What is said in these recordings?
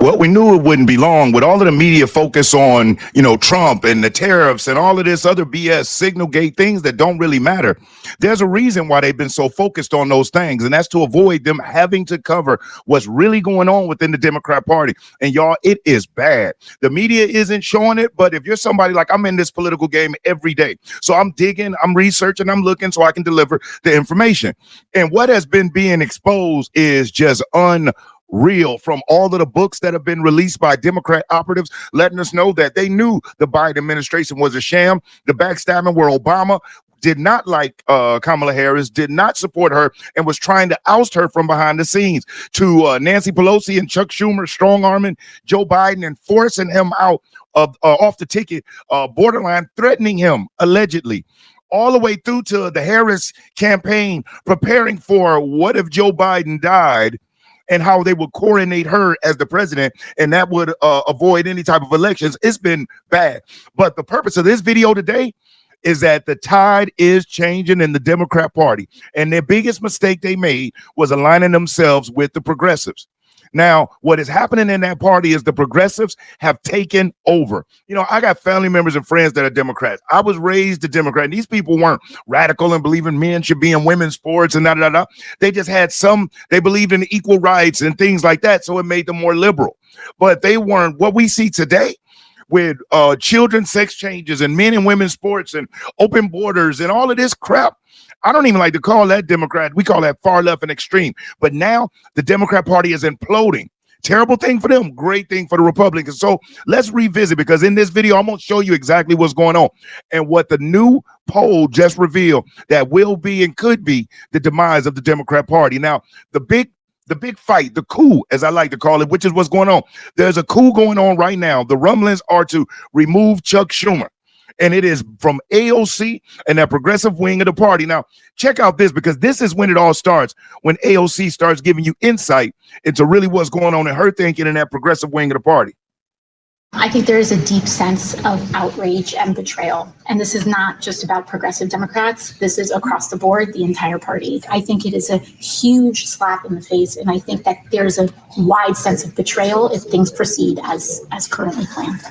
Well, we knew it wouldn't be long with all of the media focus on, Trump and the tariffs and all of this other BS, signal gate things that don't really matter. There's a reason why they've been so focused on those things, and that's to avoid them having to cover what's really going on within the Democrat Party. And y'all, it is bad. The media isn't showing it, but if you're somebody like I'm in this political game every day, so I'm digging, I'm researching, I'm looking so I can deliver the information. And what has been being exposed is just real from all of the books that have been released by Democrat operatives, letting us know that they knew the Biden administration was a sham, the backstabbing where Obama did not like Kamala Harris, did not support her, and was trying to oust her from behind the scenes, to Nancy Pelosi and Chuck Schumer strong-arming Joe Biden and forcing him out of off the ticket, borderline threatening him, allegedly, all the way through to the Harris campaign preparing for what if Joe Biden died, and how they would coordinate her as the president, and that would avoid any type of elections. It's been bad. But the purpose of this video today is that the tide is changing in the Democrat Party, and their biggest mistake they made was aligning themselves with the progressives. Now, what is happening in that party is the progressives have taken over. I got family members and friends that are Democrats. I was raised a Democrat. And these people weren't radical and believing men should be in women's sports and da. They just had they believed in equal rights and things like that. So it made them more liberal. But they weren't what we see today with children's sex changes and men and women's sports and open borders and all of this crap. I don't even like to call that Democrat. We call that far left and extreme. But now the Democrat Party is imploding. Terrible thing for them, great thing for the Republicans. So let's revisit, because in this video, I'm going to show you exactly what's going on and what the new poll just revealed that will be and could be the demise of the Democrat Party. Now, the big fight, the coup, as I like to call it, which is what's going on. There's a coup going on right now. The rumblings are to remove Chuck Schumer. And it is from AOC and that progressive wing of the party. Now, check out this, because this is when it all starts, when AOC starts giving you insight into really what's going on in her thinking in that progressive wing of the party. I think there is a deep sense of outrage and betrayal. And this is not just about progressive Democrats. This is across the board, the entire party. I think it is a huge slap in the face. And I think that there's a wide sense of betrayal if things proceed as currently planned.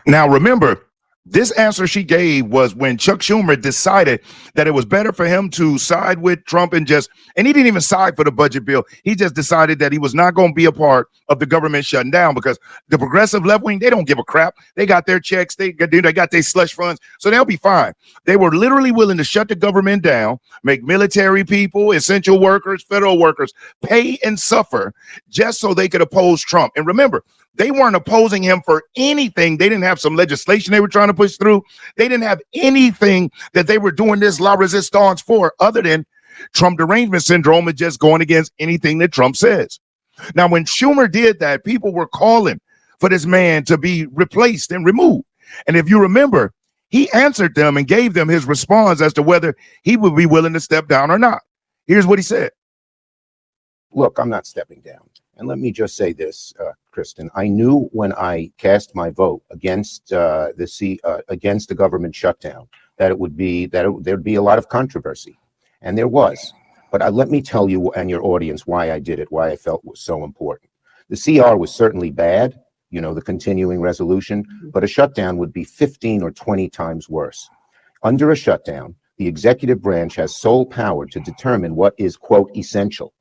Now, remember, this answer she gave was when Chuck Schumer decided that it was better for him to side with Trump and he didn't even side for the budget bill. He just decided that he was not going to be a part of the government shutting down, because the progressive left wing, they don't give a crap. They got their checks. They got their slush funds, so they'll be fine. They were literally willing to shut the government down, make military people, essential workers, federal workers pay and suffer just so they could oppose Trump. And remember, they weren't opposing him for anything. They didn't have some legislation they were trying to push through. They didn't have anything that they were doing this la resistance for other than Trump derangement syndrome and just going against anything that Trump says. Now, when Schumer did that, people were calling for this man to be replaced and removed. And if you remember, he answered them and gave them his response as to whether he would be willing to step down or not. Here's what he said. Look, I'm not stepping down. And let me just say this, Kristen. I knew when I cast my vote against against the government shutdown that there'd be a lot of controversy, and there was. But let me tell you and your audience why I did it, why I felt it was so important. The CR was certainly bad, the continuing resolution, but a shutdown would be 15 or 20 times worse. Under a shutdown, the executive branch has sole power to determine what is, quote, essential.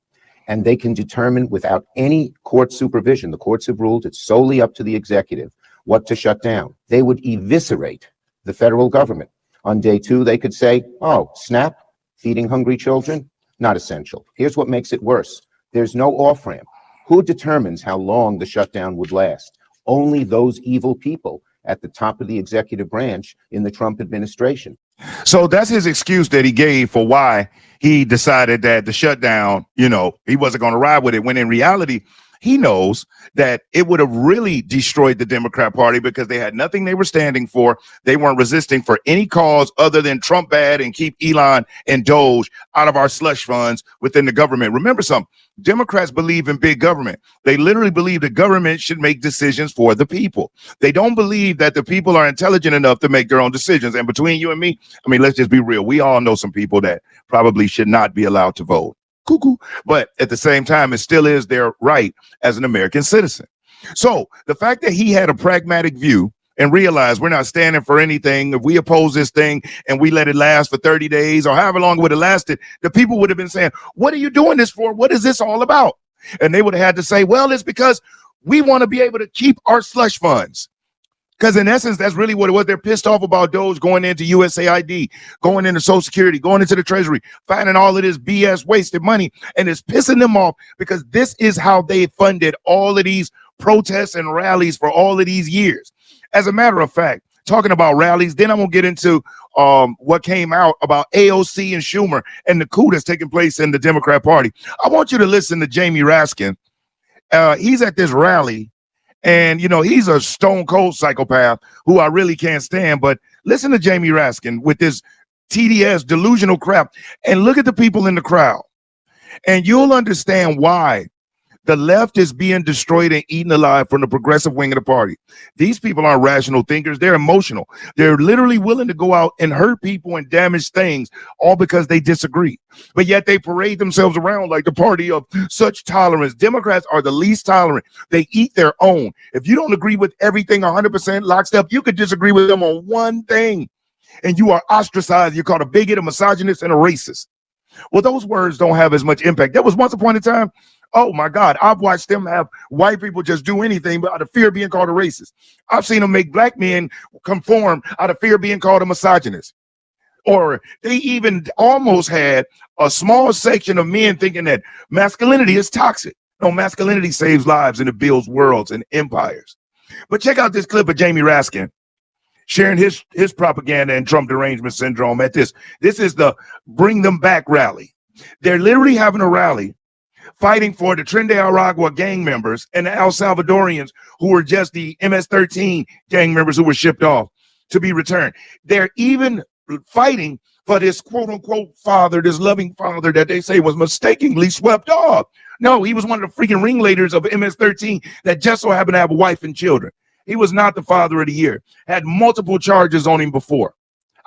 And they can determine without any court supervision. The courts have ruled it's solely up to the executive what to shut down. They would eviscerate the federal government. On day two, they could say, oh, SNAP, feeding hungry children, not essential. Here's what makes it worse. There's no off-ramp. Who determines how long the shutdown would last? Only those evil people at the top of the executive branch in the Trump administration. So that's his excuse that he gave for why he decided that the shutdown, he wasn't going to ride with it, when in reality, he knows that it would have really destroyed the Democrat Party because they had nothing they were standing for. They weren't resisting for any cause other than Trump bad and keep Elon and Doge out of our slush funds within the government. Remember something, Democrats believe in big government. They literally believe the government should make decisions for the people. They don't believe that the people are intelligent enough to make their own decisions. And between you and me, let's just be real. We all know some people that probably should not be allowed to vote. Cuckoo. But at the same time, it still is their right as an American citizen. So the fact that he had a pragmatic view and realized we're not standing for anything, if we oppose this thing and we let it last for 30 days or however long it would have lasted, the people would have been saying, what are you doing this for? What is this all about? And they would have had to say, well, it's because we want to be able to keep our slush funds. Because in essence, that's really what it was. They're pissed off about those going into USAID, going into Social Security, going into the Treasury, finding all of this BS wasted money. And it's pissing them off because this is how they funded all of these protests and rallies for all of these years. As a matter of fact, talking about rallies, then I'm going to get into what came out about AOC and Schumer and the coup that's taking place in the Democrat Party. I want you to listen to Jamie Raskin. He's at this rally. And, you know, he's a stone cold psychopath who I really can't stand. But listen to Jamie Raskin with this TDS delusional crap and look at the people in the crowd. And you'll understand why the left is being destroyed and eaten alive from the progressive wing of the party. These people aren't rational thinkers. They're emotional. They're literally willing to go out and hurt people and damage things all because they disagree. But yet they parade themselves around like the party of such tolerance. Democrats are the least tolerant. They eat their own. If you don't agree with everything 100% lockstep, you could disagree with them on one thing and you are ostracized. You're called a bigot, a misogynist, and a racist. Well, those words don't have as much impact. There was once upon a time, oh my God, I've watched them have white people just do anything but out of fear of being called a racist. I've seen them make black men conform out of fear of being called a misogynist. Or they even almost had a small section of men thinking that masculinity is toxic. No, masculinity saves lives and it builds worlds and empires. But check out this clip of Jamie Raskin sharing his propaganda and Trump derangement syndrome at this. This is the Bring Them Back rally. They're literally having a rally fighting for the Trinidad Aragua gang members and the El Salvadorians who were just the MS-13 gang members who were shipped off to be returned. They're even fighting for this quote unquote father, this loving father that they say was mistakenly swept off. No, he was one of the freaking ringleaders of MS-13 that just so happened to have a wife and children. He was not the father of the year, had multiple charges on him before.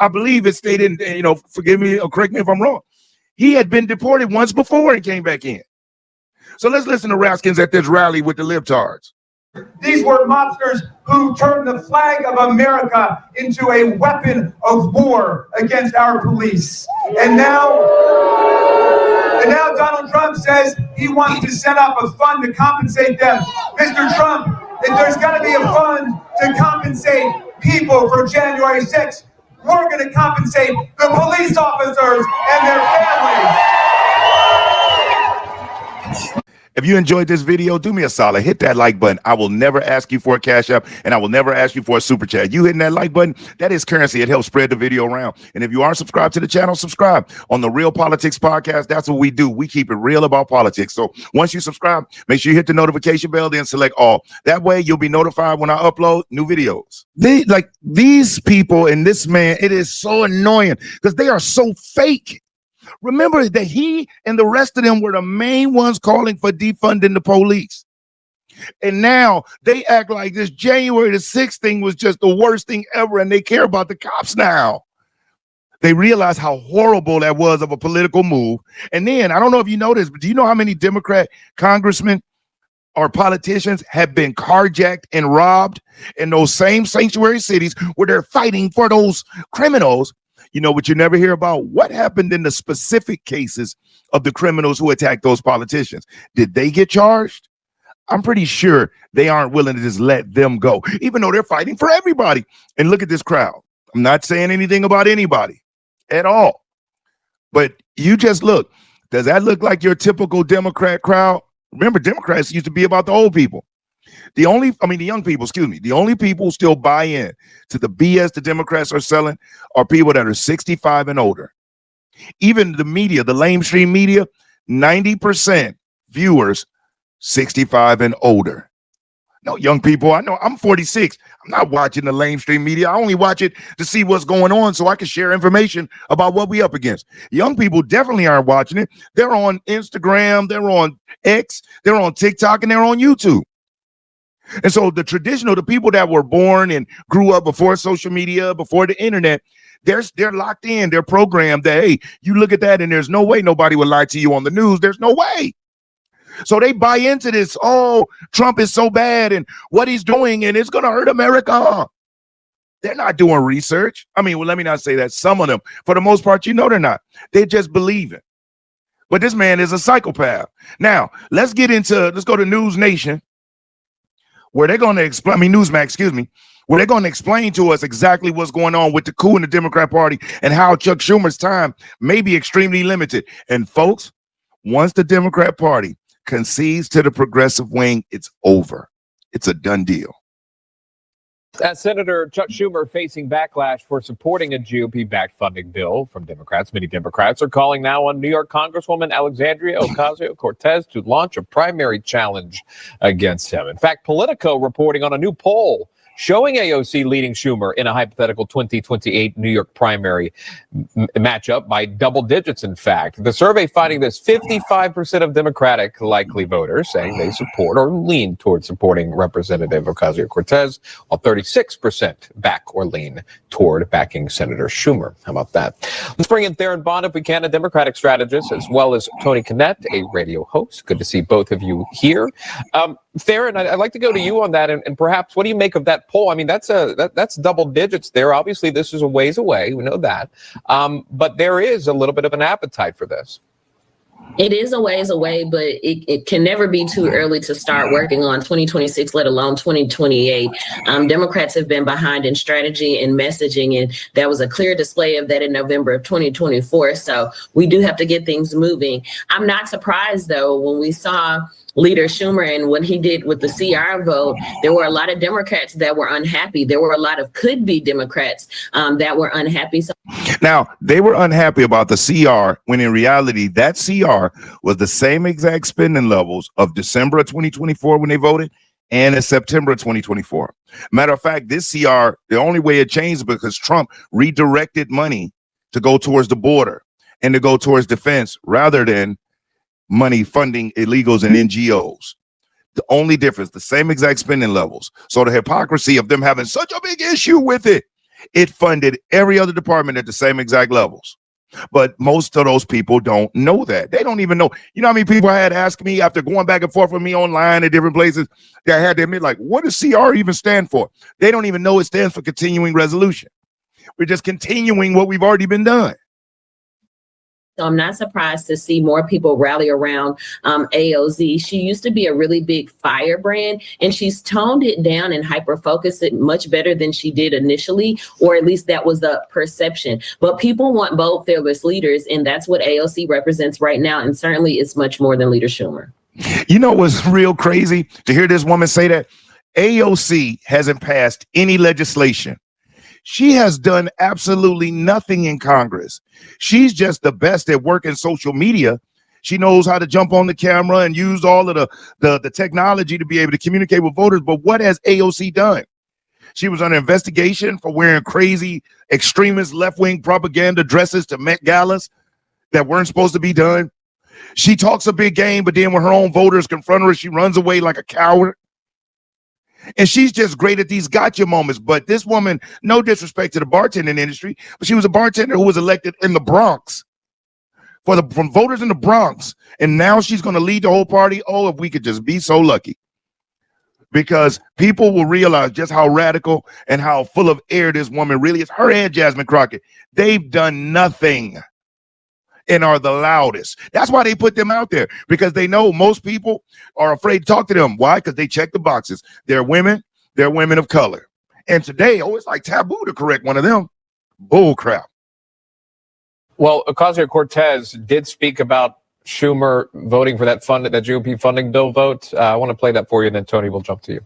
I believe it stated, you know, forgive me or correct me if I'm wrong. He had been deported once before and came back in. So let's listen to Raskins at this rally with the libtards. These were mobsters who turned the flag of America into a weapon of war against our police. And now Donald Trump says he wants to set up a fund to compensate them. Mr. Trump, if there's going to be a fund to compensate people for January 6th, we're going to compensate the police officers and their families. If you enjoyed this video, do me a solid. Hit that like button. I will never ask you for a cash app, and I will never ask you for a super chat. You hitting that like button, that is currency. It helps spread the video around. And if you aren't subscribed to the channel, subscribe. On the Real Politics Podcast, that's what we do. We keep it real about politics. So once you subscribe, make sure you hit the notification bell, then select all. That way you'll be notified when I upload new videos. These people and this man, it is so annoying because they are so fake. Remember that he and the rest of them were the main ones calling for defunding the police. And now they act like this January the 6th thing was just the worst thing ever, and they care about the cops now. They realize how horrible that was of a political move. And then, I don't know if you know this, but do you know how many Democrat congressmen or politicians have been carjacked and robbed in those same sanctuary cities where they're fighting for those criminals? You know, but you never hear about what happened in the specific cases of the criminals who attacked those politicians. Did they get charged? I'm pretty sure they aren't willing to just let them go, even though they're fighting for everybody. And look at this crowd. I'm not saying anything about anybody at all, but you just look. Does that look like your typical Democrat crowd? Remember, Democrats used to be about the old people. The young people, the only people who still buy in to the BS the Democrats are selling are people that are 65 and older. Even the media, the lamestream media, 90% viewers 65 and older. No, young people, I know I'm 46. I'm not watching the lamestream media. I only watch it to see what's going on so I can share information about what we up against. Young people definitely aren't watching it. They're on Instagram, they're on X, they're on TikTok, and they're on YouTube. And so the traditional, the people that were born and grew up before social media, before the internet, they're locked in, they're programmed that, hey, you look at that and there's no way nobody would lie to you on the news. There's no way. So they buy into this. Oh, Trump is so bad and what he's doing, and it's going to hurt America. They're not doing research. I mean, well, let me not say that. Some of them, for the most part, you know, they're not. They just believe it. But this man is a psychopath. Now, let's go to News Nation, where they're going to explain, Newsmax, excuse me, where they're going to explain to us exactly what's going on with the coup in the Democrat Party and how Chuck Schumer's time may be extremely limited. And folks, once the Democrat Party concedes to the progressive wing, it's over. It's a done deal. As Senator Chuck Schumer facing backlash for supporting a GOP-backed funding bill from Democrats, many Democrats are calling now on New York Congresswoman Alexandria Ocasio-Cortez to launch a primary challenge against him. In fact, Politico reporting on a new poll showing AOC leading Schumer in a hypothetical 2028 New York primary matchup by double digits, in fact. The survey finding this 55% of Democratic likely voters saying they support or lean towards supporting Representative Ocasio-Cortez, while 36% back or lean toward backing Senator Schumer. How about that? Let's bring in Theron Bond, if we can, a Democratic strategist, as well as Tony Kinnett, a radio host. Good to see both of you here. Theron, I'd like to go to you on that, and perhaps what do you make of that poll? I mean, that's double digits there. Obviously, this is a ways away. We know that. But there is a little bit of an appetite for this. It is a ways away, but it can never be too early to start working on 2026, let alone 2028. Democrats have been behind in strategy and messaging, and there was a clear display of that in November of 2024. So we do have to get things moving. I'm not surprised, though, when we saw Leader Schumer and what he did with the CR vote, there were a lot of Democrats that were unhappy. There were a lot of could-be Democrats that were unhappy. So now, they were unhappy about the CR when in reality, that CR was the same exact spending levels of December of 2024 when they voted and in September of 2024. Matter of fact, this CR, the only way it changed because Trump redirected money to go towards the border and to go towards defense rather than money funding illegals and NGOs. The only difference, the same exact spending levels. So the hypocrisy of them having such a big issue with it, it funded every other department at the same exact levels. But most of those people don't know that. They don't even know. You know how many people I had asked me after going back and forth with me online at different places that I had to admit, like, what does CR even stand for? They don't even know it stands for continuing resolution. We're just continuing what we've already been done. So I'm not surprised to see more people rally around AOC. She used to be a really big firebrand, and she's toned it down and hyper-focused it much better than she did initially, or at least that was the perception. But people want bold, fearless leaders, and that's what AOC represents right now, and certainly it's much more than Leader Schumer. You know what's real crazy? To hear this woman say that AOC hasn't passed any legislation. She has done absolutely nothing in Congress. She's just the best at working social media. She knows how to jump on the camera and use all of the technology to be able to communicate with voters. But what has AOC done? She was on an investigation for wearing crazy extremist left-wing propaganda dresses to Met Galas that weren't supposed to be done. She talks a big game, but then when her own voters confront her, she runs away like a coward. And she's just great at these gotcha moments. But this woman, no disrespect to the bartending industry, but she was a bartender who was elected in the Bronx from voters in the Bronx. And now she's going to lead the whole party. Oh, if we could just be so lucky. Because people will realize just how radical and how full of air this woman really is. Her and Jasmine Crockett, they've done nothing and are the loudest. That's why they put them out there, because they know most people are afraid to talk to them. Why? Because they check the boxes. They're women of color. And today, it's like taboo to correct one of them. Bull crap. Well, Ocasio-Cortez did speak about Schumer voting for that GOP funding bill vote. I want to play that for you, and then Tony will jump to you.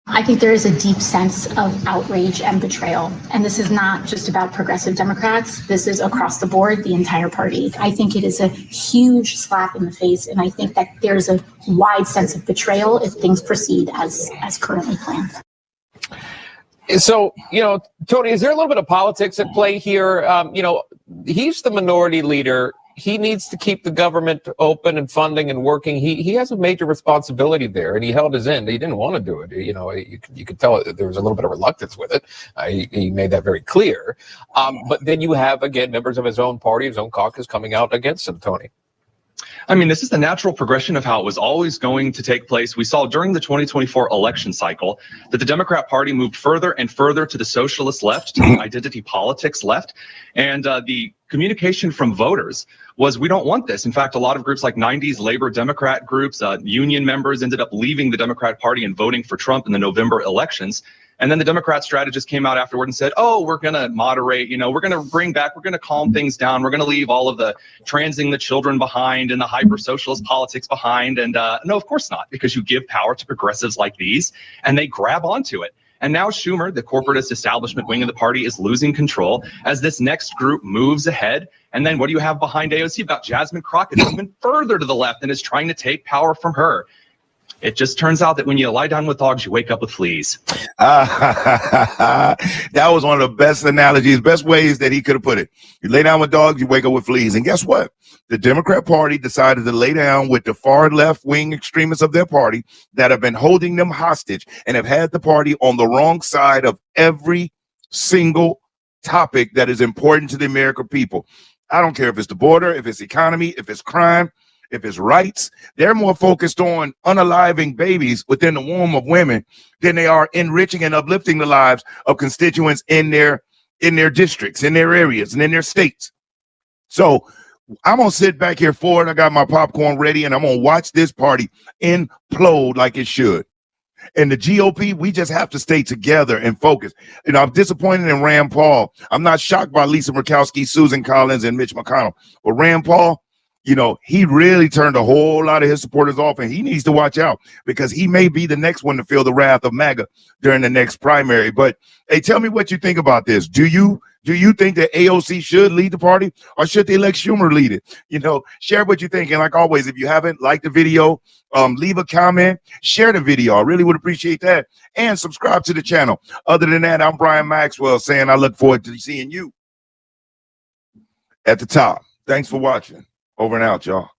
I think there is a deep sense of outrage and betrayal. And this is not just about progressive Democrats. This is across the board, the entire party. I think it is a huge slap in the face. And I think that there's a wide sense of betrayal if things proceed as currently planned. So, Tony, is there a little bit of politics at play here? He's the minority leader. He needs to keep the government open and funding and working. He has a major responsibility there, and he held his end. He didn't want to do it. You could tell there was a little bit of reluctance with it. He made that very clear. But then you have, again, members of his own party, his own caucus coming out against him, Tony. I mean, this is the natural progression of how it was always going to take place. We saw during the 2024 election cycle that the Democrat Party moved further and further to the socialist left, to the identity politics left, and the communication from voters was, we don't want this. In fact, a lot of groups like 90s labor Democrat groups, union members ended up leaving the Democrat Party and voting for Trump in the November elections. And then the Democrat strategist came out afterward and said, oh, we're going to moderate, we're going to bring back, we're going to calm things down. We're going to leave all of the transing the children behind and the hyper socialist politics behind. And no, of course not, because you give power to progressives like these and they grab onto it. And now Schumer, the corporatist establishment wing of the party, is losing control as this next group moves ahead. And then what do you have behind AOC? You've got Jasmine Crockett, even further to the left, and is trying to take power from her. It just turns out that when you lie down with dogs, you wake up with fleas. That was one of the best analogies, best ways that he could have put it. You lay down with dogs, you wake up with fleas. And guess what? The Democrat Party decided to lay down with the far left-wing extremists of their party that have been holding them hostage and have had the party on the wrong side of every single topic that is important to the American people. I don't care if it's the border, if it's economy, if it's crime, if it's rights. They're more focused on unaliving babies within the womb of women than they are enriching and uplifting the lives of constituents in their districts, in their areas, and in their states. So I'm gonna sit back here forward. I got my popcorn ready, and I'm gonna watch this party implode like it should. And the GOP, we just have to stay together and focus. I'm disappointed in Rand Paul. I'm not shocked by Lisa Murkowski, Susan Collins, and Mitch McConnell. But Rand Paul, he really turned a whole lot of his supporters off, and he needs to watch out because he may be the next one to feel the wrath of MAGA during the next primary. But hey, tell me what you think about this. Do you think that AOC should lead the party, or should they let Schumer lead it? Share what you think. And like always, if you haven't liked the video, leave a comment, share the video. I really would appreciate that. And subscribe to the channel. Other than that, I'm Brian Maxwell saying I look forward to seeing you at the top. Thanks for watching. Over and out, y'all.